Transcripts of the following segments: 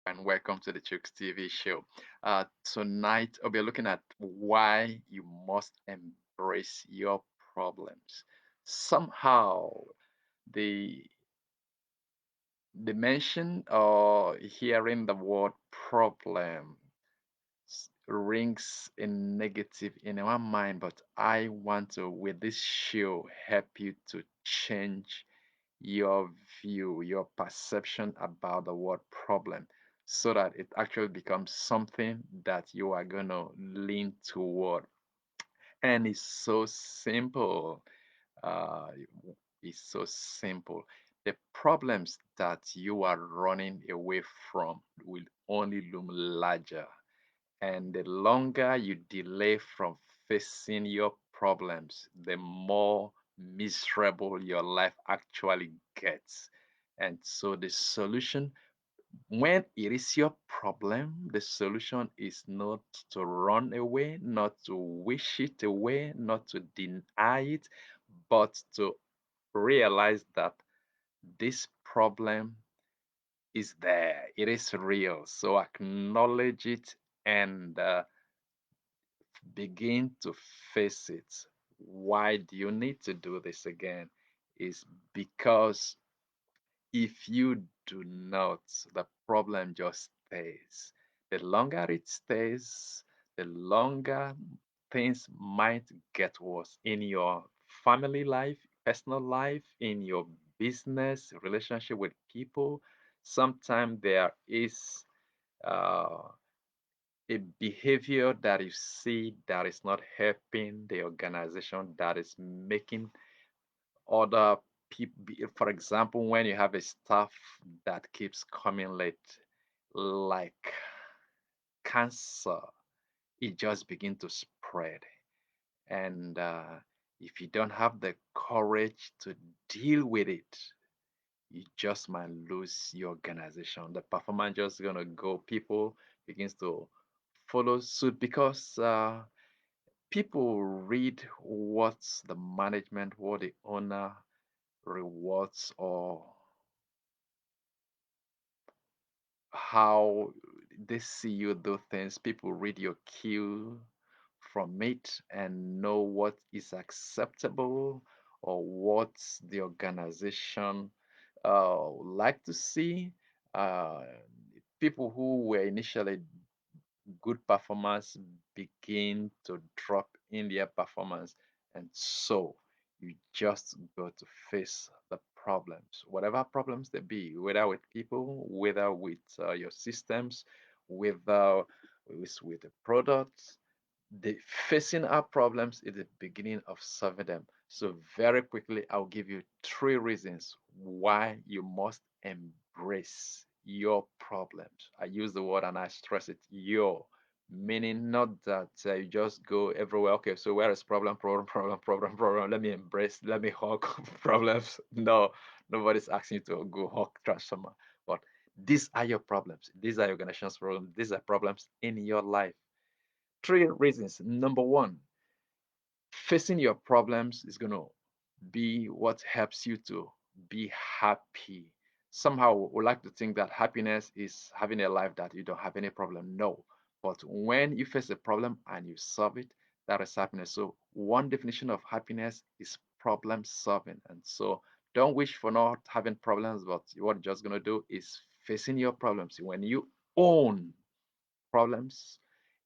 and welcome to the Chooks TV show. Tonight, I'll be looking at why you must embrace your problems. Somehow, the the mention or hearing the word problem rings in negative in our mind, but I want to, with this show, help you to change your view, your perception about the word problem, so that it actually becomes something that you are going to lean toward. And it's so simple. Uh, it's so simple. The problems that you are running away from will only loom larger. And the longer you delay from facing your problems, the more miserable your life actually gets. And so the solution, when it is your problem, the solution is not to run away, not to wish it away, not to deny it, but to realize that this problem is there. It is real. So acknowledge it and begin to face it. Why do you need to do this again? Is because if you do not, the problem just stays. The longer it stays, the longer things might get worse in your family life, personal life, in your business, relationship with people. Sometimes there is uh, a behavior that you see that is not helping the organization, that is making other people, for example, when you have a staff that keeps coming late, like cancer, it just begin to spread. And if you don't have the courage to deal with it, you just might lose your organization. The performance just gonna go. People begins to follow suit because people read what the management, what the owner rewards, or how they see you do things. People read your cue from it and know what is acceptable or what the organization like to see. Uh, People who were initially good performers begin to drop in their performance, and so you just got to face the problems, whatever problems they be, whether with people, whether with your systems, whether with the products. The facing our problems is the beginning of solving them. So very quickly, I'll give you three reasons why you must embrace your problems. I use the word and I stress it, your, meaning not that you just go everywhere. Okay, so where is problem, problem, problem, problem, problem? Let me embrace, let me hug problems. No, nobody's asking you to go hug transformer. But these are your problems. These are your organization's problems. These are problems in your life. Three reasons. Number one, facing your problems is going to be what helps you to be happy. Somehow we like to think that happiness is having a life that you don't have any problem. No. But when you face a problem and you solve it, that is happiness. So one definition of happiness is problem solving. And so don't wish for not having problems, but what you're just going to do is facing your problems. When you own problems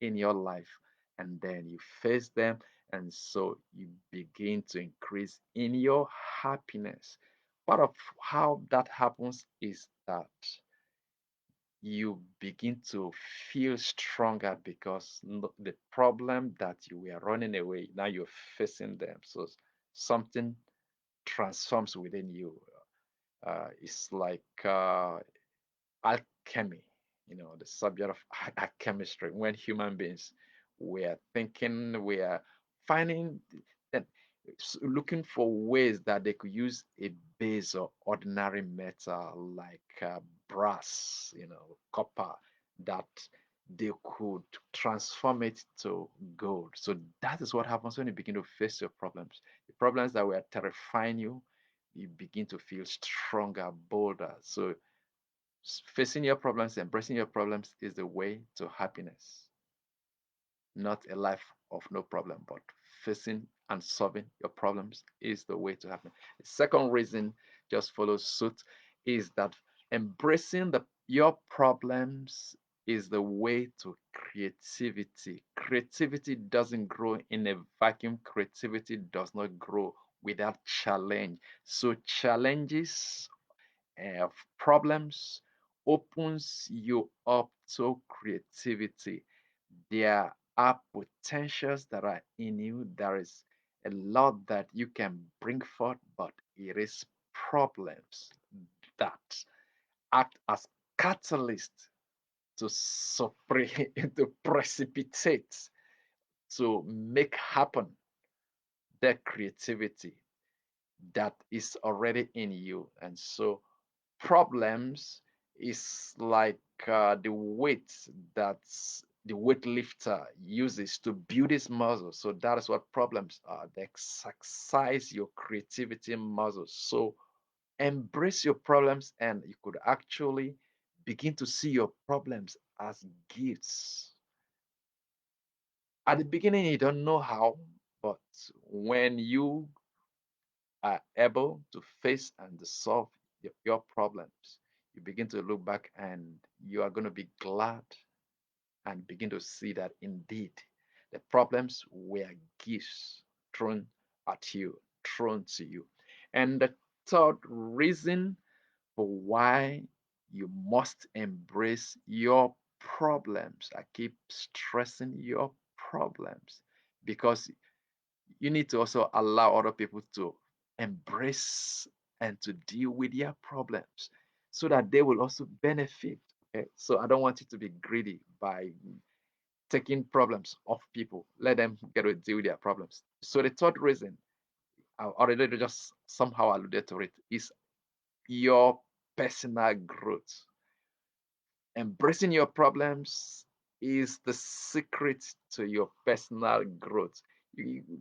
in your life and then you face them, and so you begin to increase in your happiness. Part of how that happens is that you begin to feel stronger because the problem that you were running away, now you're facing them. So something transforms within you. It's like alchemy, the subject of chemistry. When human beings were thinking, we are finding that, looking for ways that they could use a base of ordinary metal like brass, copper, that they could transform it to gold. So that is what happens when you begin to face your problems. The problems that were terrifying you, you begin to feel stronger, bolder. So Facing your problems, embracing your problems is the way to happiness, not a life of no problem, but facing and solving your problems is the way to happiness. The second reason just follows suit is that embracing your problems is the way to creativity. Creativity doesn't grow in a vacuum. Creativity does not grow without challenge. So challenges of problems opens you up to creativity. There are potentials that are in you. There is a lot that you can bring forth, but it is problems that act as catalysts to to precipitate, to make happen the creativity that is already in you. And so problems is like the weight that the weightlifter uses to build his muscle. So that is what problems are. They exercise your creativity muscle. So embrace your problems, and you could actually begin to see your problems as gifts. At the beginning, you don't know how, but when you are able to face and solve your problems, you begin to look back and you are going to be glad and begin to see that indeed the problems were gifts thrown at you, thrown to you. And the third reason for why you must embrace your problems, I keep stressing your problems, because you need to also allow other people to embrace and to deal with their problems so that they will also benefit. Okay? So I don't want you to be greedy by taking problems off people. Let them get to deal with their problems. So the third reason, I already just somehow alluded to it, is your personal growth. Embracing your problems is the secret to your personal growth.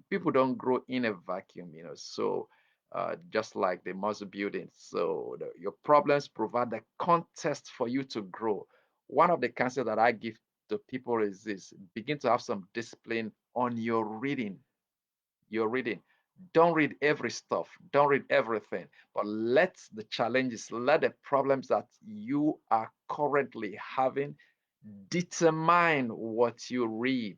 People don't grow in a vacuum, so just like the muscle building. So your problems provide the context for you to grow. One of the counsel that I give to people is this: begin to have some discipline on your reading. Don't read every stuff, don't read everything, but let the challenges, let the problems that you are currently having determine what you read.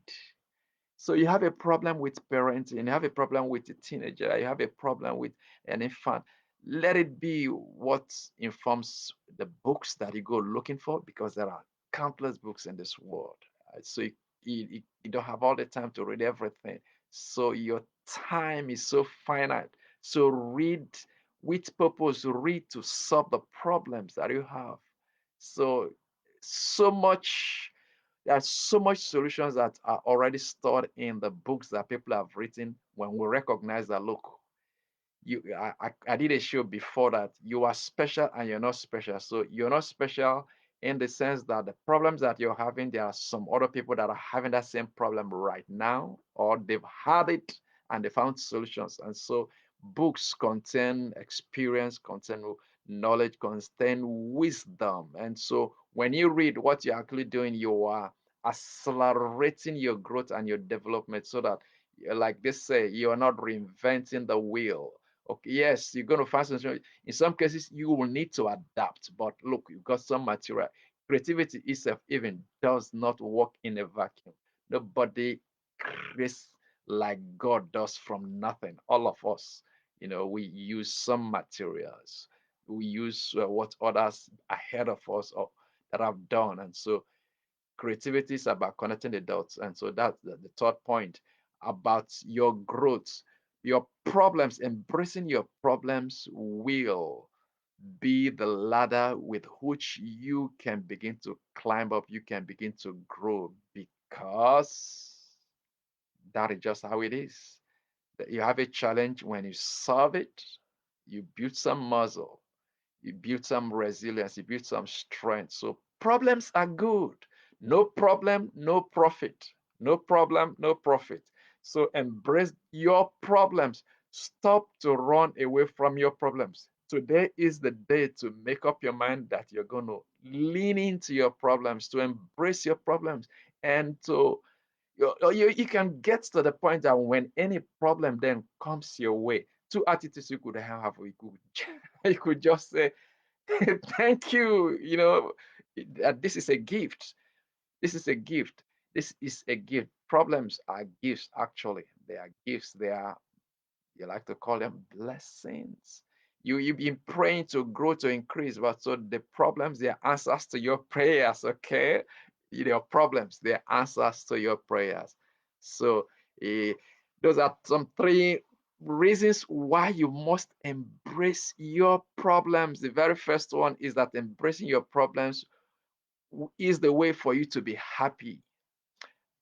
So you have a problem with parenting, you have a problem with a teenager, you have a problem with an infant. Let it be what informs the books that you go looking for, because there are countless books in this world. So you don't have all the time to read everything. So your time is so finite. So read with purpose, read to solve the problems that you have. So so much there's so much solutions that are already stored in the books that people have written. When we recognize that, look, I did a show before that you are special and you're not special. So you're not special in the sense that the problems that you're having, there are some other people that are having that same problem right now, or they've had it and they found solutions. And so books contain experience, contain knowledge, contain wisdom. And so when you read, what you're actually doing, you are accelerating your growth and your development, so that, like they say, you're not reinventing the wheel. Okay, yes, you're going to find some. In some cases, you will need to adapt. But look, you've got some material. Creativity itself even does not work in a vacuum. Nobody creates like God does from nothing. All of us, we use some materials. We use what others ahead of us or that have done, and so creativity is about connecting the dots. And so that's the third point about your growth. Your problems, embracing your problems will be the ladder with which you can begin to climb up, you can begin to grow, because that is just how it is. You have a challenge, when you solve it, you build some muscle, you build some resilience, you build some strength. So problems are good. No problem, no profit. No problem, no profit. So embrace your problems. Stop to run away from your problems. Today is the day to make up your mind that you're going to lean into your problems, to embrace your problems, and to you can get to the point that when any problem then comes your way, two attitudes you could have. You could you could just say, thank you, that this is a gift. This is a gift. This is a gift. Problems are gifts, actually. They are gifts. They are, you like to call them, blessings. You've been praying to grow, to increase, but so the problems, they are answers to your prayers. Okay, your problems, they are answers to your prayers. So uh, those are some three reasons why you must embrace your problems. The very first one is that embracing your problems is the way for you to be happy.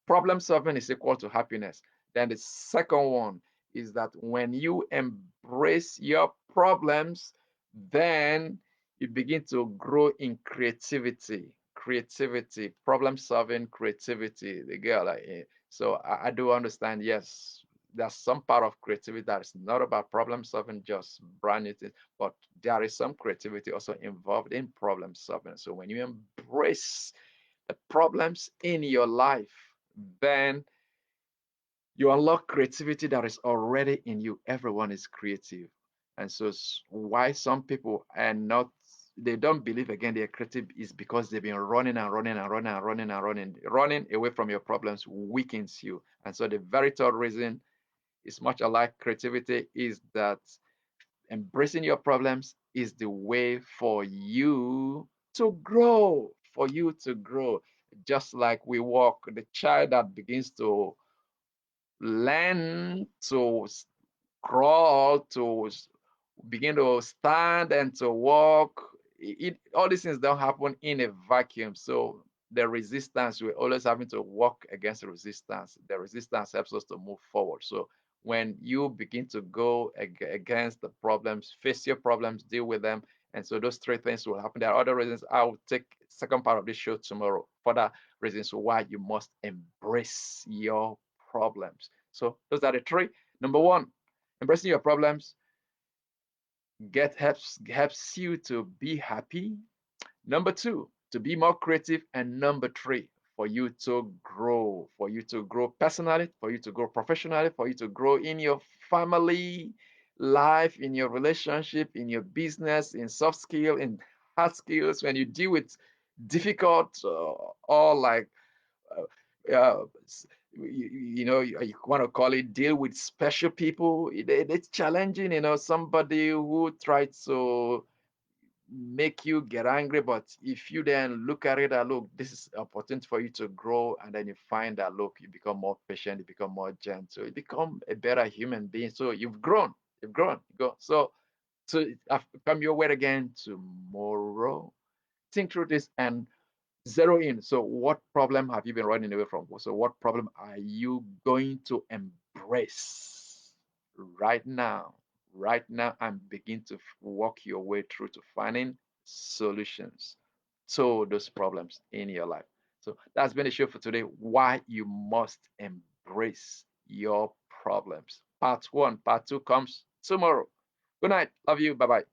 Problem solving is equal to happiness. Then the second one is that when you embrace your problems, then you begin to grow in creativity. Creativity, problem solving, creativity. The girl, so I do understand. Yes, there's some part of creativity that is not about problem solving, just brand new things, but there is some creativity also involved in problem solving. So when you embrace the problems in your life, then you unlock creativity that is already in you. Everyone is creative. And so why some people are not, they don't believe again they're creative is because they've been running and running and running and running and running. Running away from your problems weakens you. And so the very third reason is much alike creativity is that embracing your problems is the way for you to grow, for you to grow. Just like we walk, the child that begins to learn to crawl, to begin to stand and to walk. All these things don't happen in a vacuum. So the resistance, we're always having to work against the resistance. The resistance helps us to move forward. So when you begin to go against the problems, face your problems, deal with them, and so those three things will happen. There are other reasons. I will take second part of this show tomorrow. Further reasons why you must embrace your problems. So those are the three. Number one, embracing your problems helps you to be happy. Number two, to be more creative. And number three, for you to grow personally, for you to grow professionally, for you to grow in your family life, in your relationship, in your business, in soft skill, in hard skills. When you deal with difficult or like uh, you want to call it, deal with special people. It's challenging, somebody who tries to make you get angry, but if you then look at it and look, this is opportunity for you to grow, and then you find that, look, you become more patient, you become more gentle, you become a better human being. So you've grown, you go. So I've come your way again tomorrow. Think through this and zero in. So what problem have you been running away from? So what problem are you going to embrace right now? Right now, and begin to walk your way through to finding solutions to those problems in your life. So that's been the show for today. Why you must embrace your problems. Part one, part two comes tomorrow. Good night. Love you. Bye bye.